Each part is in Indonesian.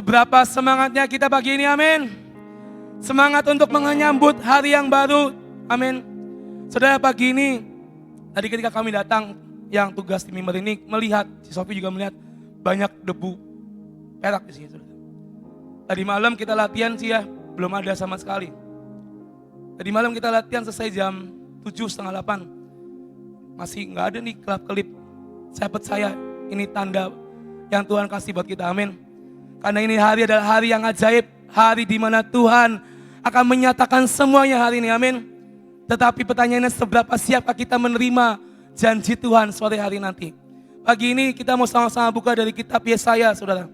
Seberapa semangatnya kita pagi ini, amin. Semangat untuk menyambut hari yang baru, amin. Saudara, pagi ini, tadi ketika kami datang, yang tugas tim member ini melihat, si Sofi juga melihat banyak debu perak di sini. Saudara. Tadi malam kita latihan sih ya, belum ada sama sekali. Tadi malam kita latihan selesai jam 7, setengah 8. Masih nggak ada nih kelap-kelip. Saya percaya ini tanda yang Tuhan kasih buat kita, amin. Karena ini hari adalah hari yang ajaib, hari di mana Tuhan akan menyatakan semuanya hari ini, amin. Tetapi pertanyaannya, seberapa siapkah kita menerima janji Tuhan sore hari nanti? Pagi ini kita mau sama-sama buka dari kitab Yesaya, saudara.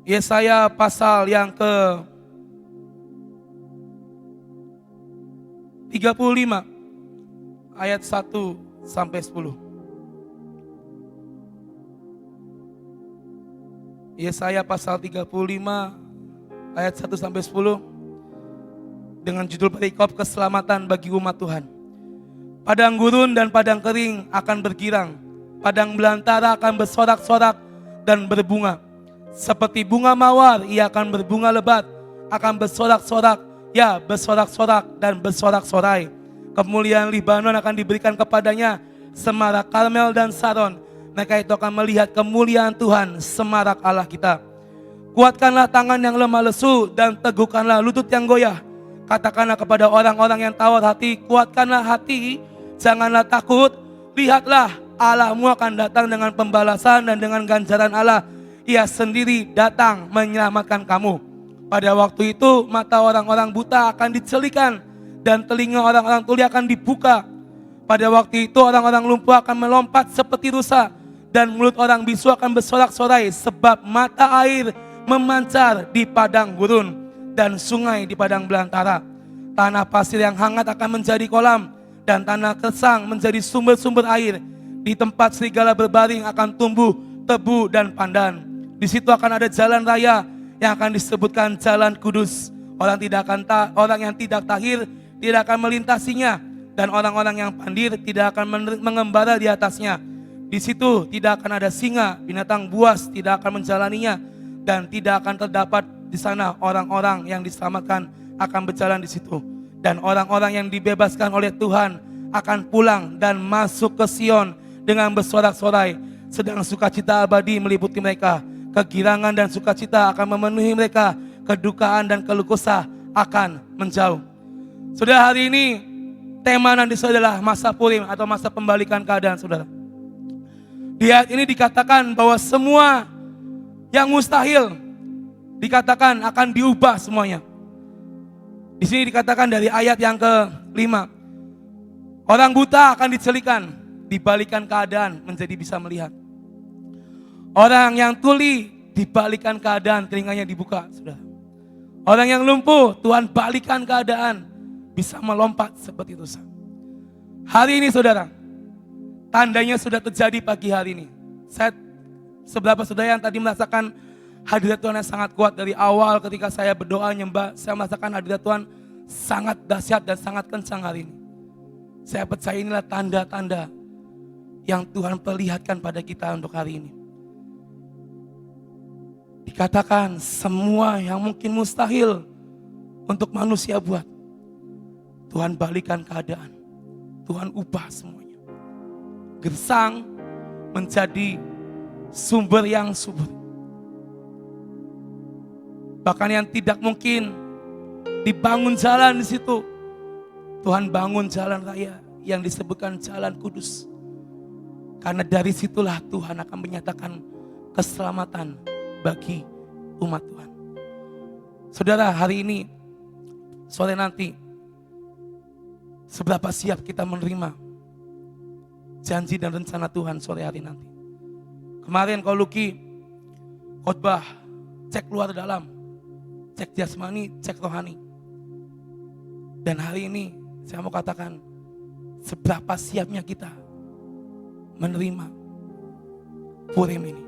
Yesaya pasal yang ke 35 ayat 1 sampai 10. Yesaya pasal 35 ayat 1 sampai 10 dengan judul perikop keselamatan bagi umat Tuhan. Padang gurun dan padang kering akan bergirang, padang belantara akan bersorak-sorak dan berbunga. Seperti bunga mawar ia akan berbunga lebat, akan bersorak-sorak, ya bersorak-sorak dan bersorak-sorai. Kemuliaan Libanon akan diberikan kepadanya, semarak Karmel dan Saron. Mereka itu akan melihat kemuliaan Tuhan, semarak Allah kita. Kuatkanlah tangan yang lemah lesu dan teguhkanlah lutut yang goyah. Katakanlah kepada orang-orang yang tawar hati, kuatkanlah hati, janganlah takut. Lihatlah, Allahmu akan datang dengan pembalasan dan dengan ganjaran Allah. Ia sendiri datang menyelamatkan kamu. Pada waktu itu mata orang-orang buta akan dicelikan dan telinga orang-orang tuli akan dibuka. Pada waktu itu orang-orang lumpuh akan melompat seperti rusa dan mulut orang bisu akan bersorak-sorai, sebab mata air memancar di padang gurun dan sungai di padang belantara. Tanah pasir yang hangat akan menjadi kolam dan tanah kersang menjadi sumber-sumber air. Di tempat serigala berbaring akan tumbuh tebu dan pandan. Di situ akan ada jalan raya yang akan disebutkan jalan kudus. Orang yang tidak tahir tidak akan melintasinya, dan orang-orang yang pandir tidak akan mengembara di atasnya. Di situ tidak akan ada singa, binatang buas tidak akan menjalaninya, dan tidak akan terdapat di sana orang-orang yang diselamatkan akan berjalan di situ. Dan orang-orang yang dibebaskan oleh Tuhan akan pulang dan masuk ke Sion dengan bersorak-sorai, sedang sukacita abadi meliputi mereka. Kegirangan dan sukacita akan memenuhi mereka, kedukaan dan keluh kesah akan menjauh. Saudara, hari ini tema nanti adalah masa Purim atau masa pembalikan keadaan, saudara. Di ayat ini dikatakan bahwa semua yang mustahil dikatakan akan diubah semuanya. Di sini dikatakan dari ayat yang ke-5, orang buta akan dicelikan, dibalikan keadaan menjadi bisa melihat. Orang yang tuli dibalikan keadaan, telinganya dibuka, saudara. Orang yang lumpuh Tuhan balikan keadaan, bisa melompat seperti rusa. Hari ini, saudara, tandanya sudah terjadi pagi hari ini. Seberapa saudara yang tadi merasakan hadirat Tuhan yang sangat kuat dari awal ketika saya berdoa nyembah, saya merasakan hadirat Tuhan sangat dahsyat dan sangat kencang hari ini. Saya percaya inilah tanda-tanda yang Tuhan perlihatkan pada kita untuk hari ini. Dikatakan semua yang mungkin mustahil untuk manusia buat, Tuhan balikan keadaan, Tuhan ubah semuanya. Gersang menjadi sumber yang subur. Bahkan yang tidak mungkin dibangun jalan di situ, Tuhan bangun jalan raya yang disebutkan jalan kudus. Karena dari situlah Tuhan akan menyatakan keselamatan bagi umat Tuhan. Saudara, hari ini, sore nanti, seberapa siap kita menerima janji dan rencana Tuhan sore hari nanti. Kemarin kalau Luki khotbah, cek luar dalam, cek jasmani, cek rohani. Dan hari ini saya mau katakan, seberapa siapnya kita menerima Purim ini.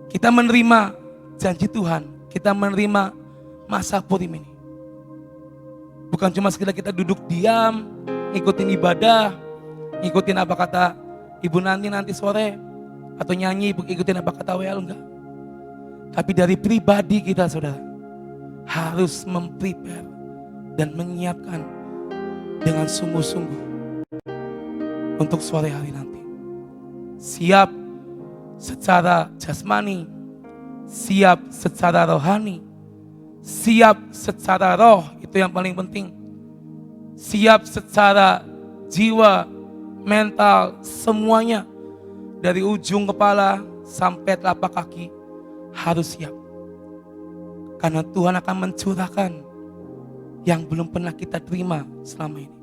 Kita menerima janji Tuhan, kita menerima masa Purim ini. Bukan cuma sekedar kita duduk diam, ngikutin ibadah, ngikutin apa kata Ibu nanti sore, atau nyanyi ikutin apa kata WL, enggak. Tapi dari pribadi kita saudara harus memprepare dan menyiapkan dengan sungguh-sungguh untuk sore hari nanti. Siap secara jasmani, siap secara rohani, siap secara roh, itu yang paling penting. Siap secara jiwa, mental, semuanya. Dari ujung kepala sampai telapak kaki harus siap. Karena Tuhan akan mencurahkan yang belum pernah kita terima selama ini.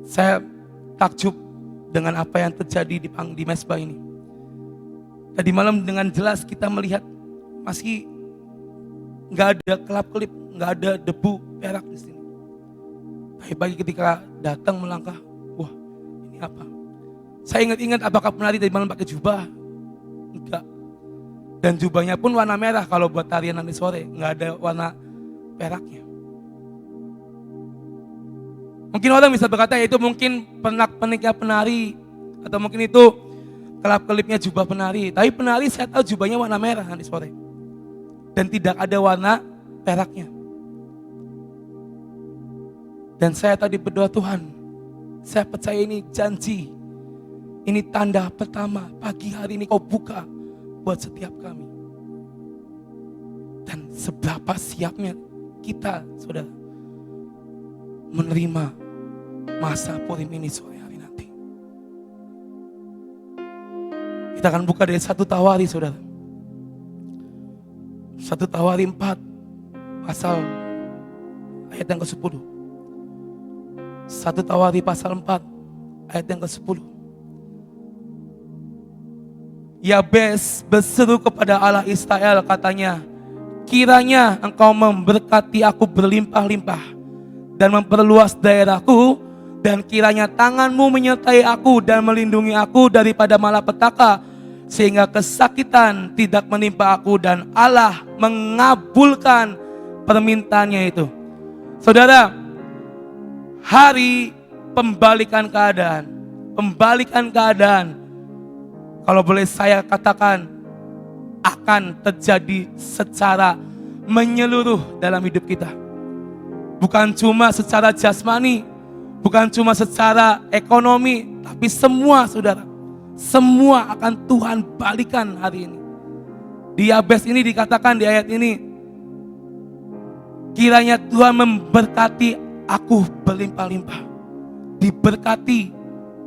Saya takjub dengan apa yang terjadi di mesbah ini. Tadi malam dengan jelas kita melihat masih nggak ada kelap-kelip, nggak ada debu perak di sini. Tapi pagi ketika datang melangkah, wah ini apa? Saya ingat-ingat apakah penari tadi malam pakai jubah? Enggak. Dan jubahnya pun warna merah kalau buat tarian nanti sore, nggak ada warna peraknya. Mungkin orang bisa berkata itu mungkin pernak-perniknya penari, atau mungkin itu kelap-kelipnya jubah penari. Tapi penari saya tahu jubahnya warna merah nanti sore. Dan tidak ada warna peraknya. Dan saya tadi berdoa, Tuhan, saya percaya ini janji. Ini tanda pertama pagi hari ini kau buka buat setiap kami. Dan seberapa siapnya kita, saudara, menerima masa Purim ini sore hari nanti. Kita akan buka dari 1 Tawari, saudara. 1 Tawari 4 pasal ayat yang ke-10. 1 Tawari pasal 4 ayat yang ke-10. Yabes berseru kepada Allah Israel, katanya, kiranya engkau memberkati aku berlimpah-limpah dan memperluas daerahku, dan kiranya tanganmu menyertai aku dan melindungi aku daripada malapetaka, sehingga kesakitan tidak menimpa aku. Dan Allah mengabulkan permintaannya itu. Saudara, hari pembalikan keadaan, kalau boleh saya katakan, akan terjadi secara menyeluruh dalam hidup kita. Bukan cuma secara jasmani, bukan cuma secara ekonomi, tapi semua, saudara, semua akan Tuhan balikan hari ini. Di Yabes ini dikatakan di ayat ini, kiranya Tuhan memberkati aku berlimpah-limpah. Diberkati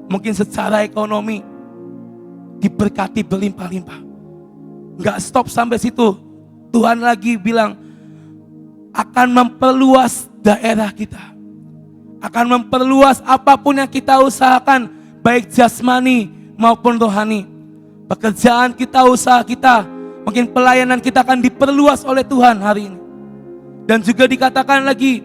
mungkin secara ekonomi, diberkati berlimpah-limpah. Gak stop sampai situ. Tuhan lagi bilang akan memperluas daerah kita, akan memperluas apapun yang kita usahakan, baik jasmani maupun rohani. Pekerjaan kita, usaha kita, mungkin pelayanan kita akan diperluas oleh Tuhan hari ini. Dan juga dikatakan lagi,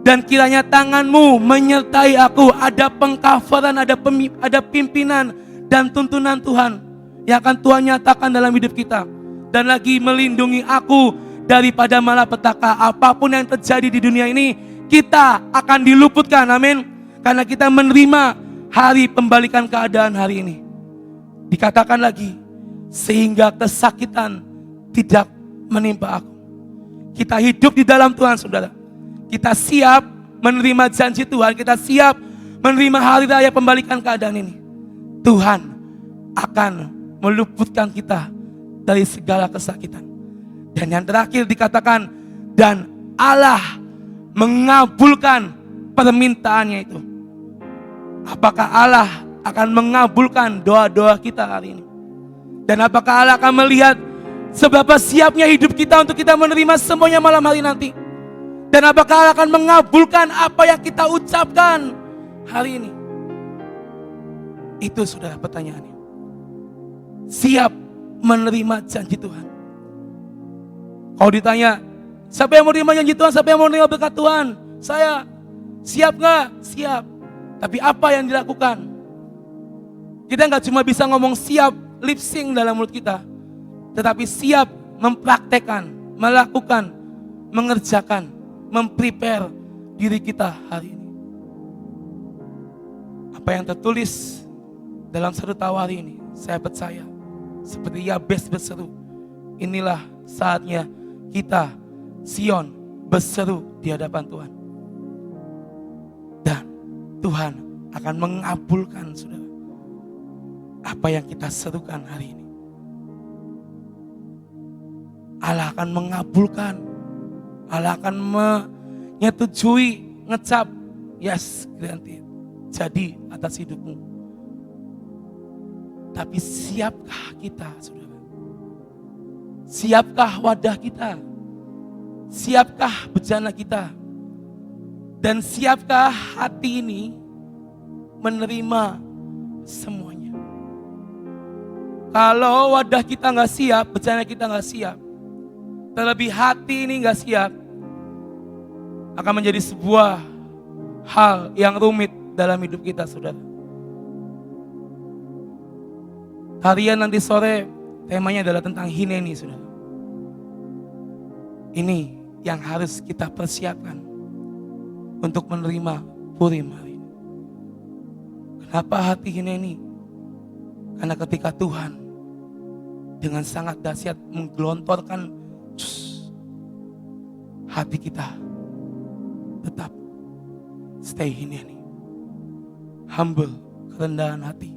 dan kiranya tanganmu menyertai aku. Ada pengcoveran, ada pimpinan dan tuntunan Tuhan yang akan Tuhan nyatakan dalam hidup kita. Dan lagi melindungi aku daripada malapetaka. Apapun yang terjadi di dunia ini, kita akan diluputkan, amin. Karena kita menerima hari pembalikan keadaan hari ini. Dikatakan lagi, sehingga kesakitan tidak menimpa aku. Kita hidup di dalam Tuhan, saudara. Kita siap menerima janji Tuhan. Kita siap menerima hari raya pembalikan keadaan ini. Tuhan akan meluputkan kita dari segala kesakitan. Dan yang terakhir dikatakan, dan Allah mengabulkan permintaannya itu. Apakah Allah akan mengabulkan doa-doa kita hari ini? Dan apakah Allah akan melihat seberapa siapnya hidup kita untuk kita menerima semuanya malam hari nanti? Dan apakah Allah akan mengabulkan apa yang kita ucapkan hari ini? Itu saudara pertanyaannya. Siap menerima janji Tuhan. Kalau ditanya, siapa yang mau menerima janji Tuhan? Siapa yang mau menerima berkat Tuhan? Saya. Siap gak? Siap. Tapi apa yang dilakukan? Kita gak cuma bisa ngomong siap, lip sync dalam mulut kita, tetapi siap mempraktekkan, melakukan, mengerjakan, memprepare diri kita hari ini. Apa yang tertulis dalam satu tawari ini, saya percaya seperti Yabes berseru, inilah saatnya kita Sion berseru di hadapan Tuhan. Dan Tuhan akan mengabulkan, saudara, apa yang kita serukan hari ini. Allah akan mengabulkan, Allah akan menyetujui, ngecap, yes, granted, jadi atas hidupmu. Tapi siapkah kita, saudara? Siapkah wadah kita? Siapkah bejana kita? Dan siapkah hati ini menerima semuanya? Kalau wadah kita nggak siap, bejana kita nggak siap, terlebih hati ini nggak siap, akan menjadi sebuah hal yang rumit dalam hidup kita, saudara. Harian nanti sore temanya adalah tentang Hineni, saudara. Ini yang harus kita persiapkan untuk menerima Purim hari ini. Kenapa hati Hineni? Karena ketika Tuhan dengan sangat dahsyat menggelontorkan hati kita tetap stay Hineni. Humble, kerendahan hati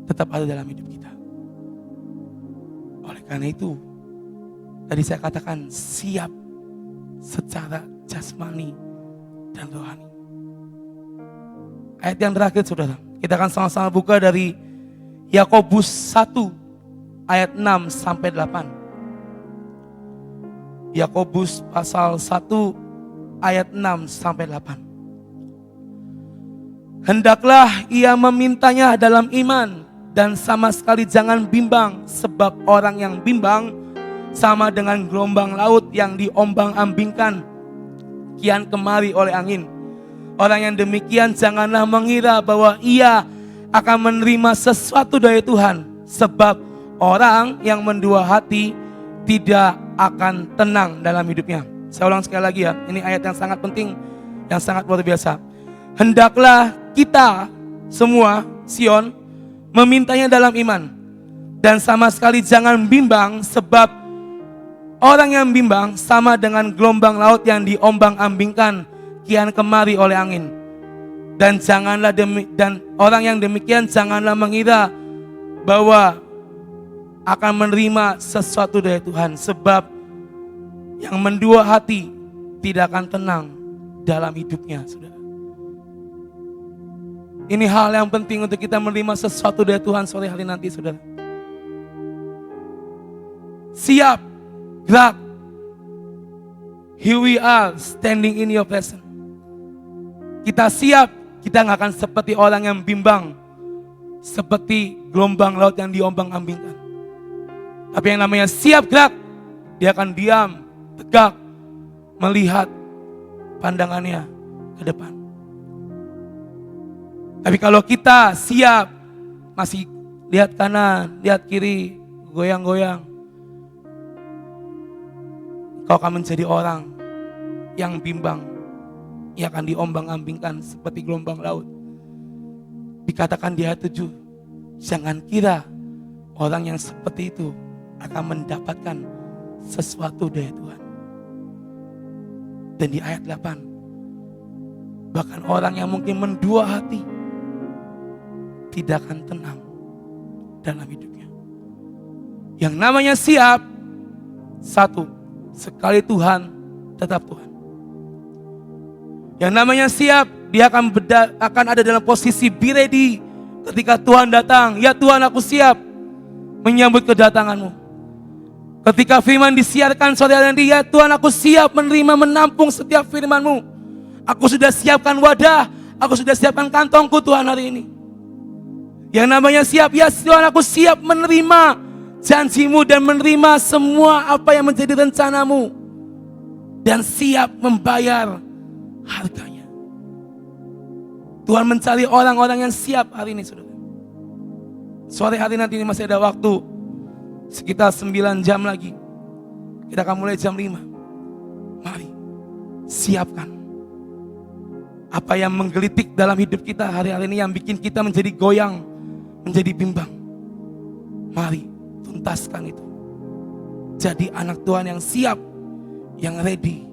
tetap ada dalam hidup kita. Oleh karena itu, tadi saya katakan siap secara jasmani dan rohani. Ayat yang terakhir, saudara, kita akan sama-sama buka dari Yakobus 1 ayat 6 sampai 8. Yakobus pasal 1 ayat 6 sampai 8. Hendaklah ia memintanya dalam iman dan sama sekali jangan bimbang, sebab orang yang bimbang sama dengan gelombang laut yang diombang-ambingkan kian kemari oleh angin. Orang yang demikian janganlah mengira bahwa ia akan menerima sesuatu dari Tuhan, sebab orang yang mendua hati tidak akan tenang dalam hidupnya. Saya ulang sekali lagi ya, ini ayat yang sangat penting, yang sangat luar biasa. Hendaklah kita semua Sion memintanya dalam iman dan sama sekali jangan bimbang, sebab orang yang bimbang sama dengan gelombang laut yang diombang-ambingkan kian kemari oleh angin. Dan orang yang demikian janganlah mengira bahwa akan menerima sesuatu dari Tuhan, sebab yang mendua hati tidak akan tenang dalam hidupnya, saudara. Ini hal yang penting untuk kita menerima sesuatu dari Tuhan sore hari nanti, saudara. Siap, gerak. Here we are standing in your presence. Kita siap, kita gak akan seperti orang yang bimbang, seperti gelombang laut yang diombang-ambingkan. Tapi yang namanya siap gerak, dia akan diam, tegak, melihat pandangannya ke depan. Tapi kalau kita siap, masih lihat kanan, lihat kiri, goyang-goyang, kau akan menjadi orang yang bimbang, yang akan diombang-ambingkan seperti gelombang laut. Dikatakan di ayat 7, jangan kira orang yang seperti itu akan mendapatkan sesuatu dari Tuhan. Dan di ayat 8, bahkan orang yang mungkin mendua hati tidak akan tenang dalam hidupnya. Yang namanya siap, satu, sekali Tuhan tetap Tuhan. Yang namanya siap, dia akan ada dalam posisi be ready ketika Tuhan datang. Ya Tuhan, aku siap menyambut kedatanganmu. Ketika firman disiarkan sore hari ini, ya Tuhan, aku siap menerima, menampung setiap firman-Mu. Aku sudah siapkan wadah, aku sudah siapkan kantongku Tuhan hari ini. Yang namanya siap, ya Tuhan, aku siap menerima janji-Mu dan menerima semua apa yang menjadi rencana-Mu. Dan siap membayar harganya. Tuhan mencari orang-orang yang siap hari ini, saudara. Sore hari nanti ini masih ada waktu, sekitar 9 jam lagi. Kita akan mulai jam 5. Mari, siapkan apa yang menggelitik dalam hidup kita hari-hari ini, yang bikin kita menjadi goyang, menjadi bimbang. Mari tuntaskan itu. Jadi anak Tuhan yang siap, yang ready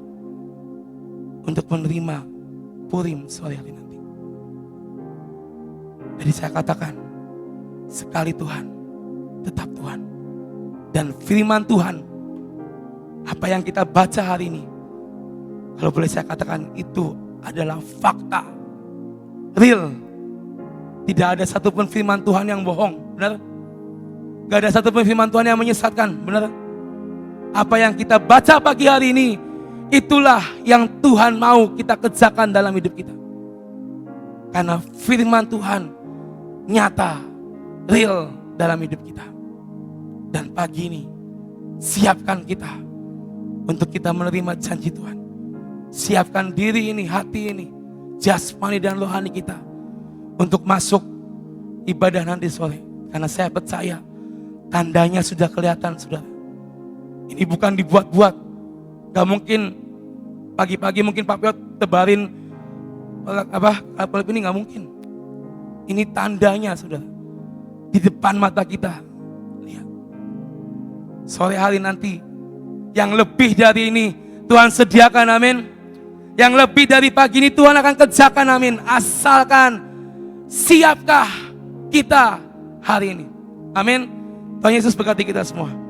untuk menerima Purim sore hari nanti. Jadi saya katakan, sekali Tuhan, tetap Tuhan. Dan firman Tuhan, apa yang kita baca hari ini, kalau boleh saya katakan, itu adalah fakta, real. Tidak ada satupun firman Tuhan yang bohong, benar? Gak ada satupun firman Tuhan yang menyesatkan, benar? Apa yang kita baca pagi hari ini, itulah yang Tuhan mau kita kerjakan dalam hidup kita. Karena firman Tuhan nyata, real dalam hidup kita. Dan pagi ini, siapkan kita untuk kita menerima janji Tuhan. Siapkan diri ini, hati ini, jasmani dan rohani kita untuk masuk ibadah nanti sore. Karena saya percaya tandanya sudah kelihatan, saudara. Ini bukan dibuat-buat. Gak mungkin pagi-pagi mungkin Pak Piot tebarin ini, gak mungkin. Ini tandanya, saudara, di depan mata kita. Lihat, sore hari nanti yang lebih dari ini Tuhan sediakan, amin. Yang lebih dari pagi ini Tuhan akan kerjakan, amin. Asalkan siapkah kita hari ini, amin. Tuhan Yesus berkati kita semua.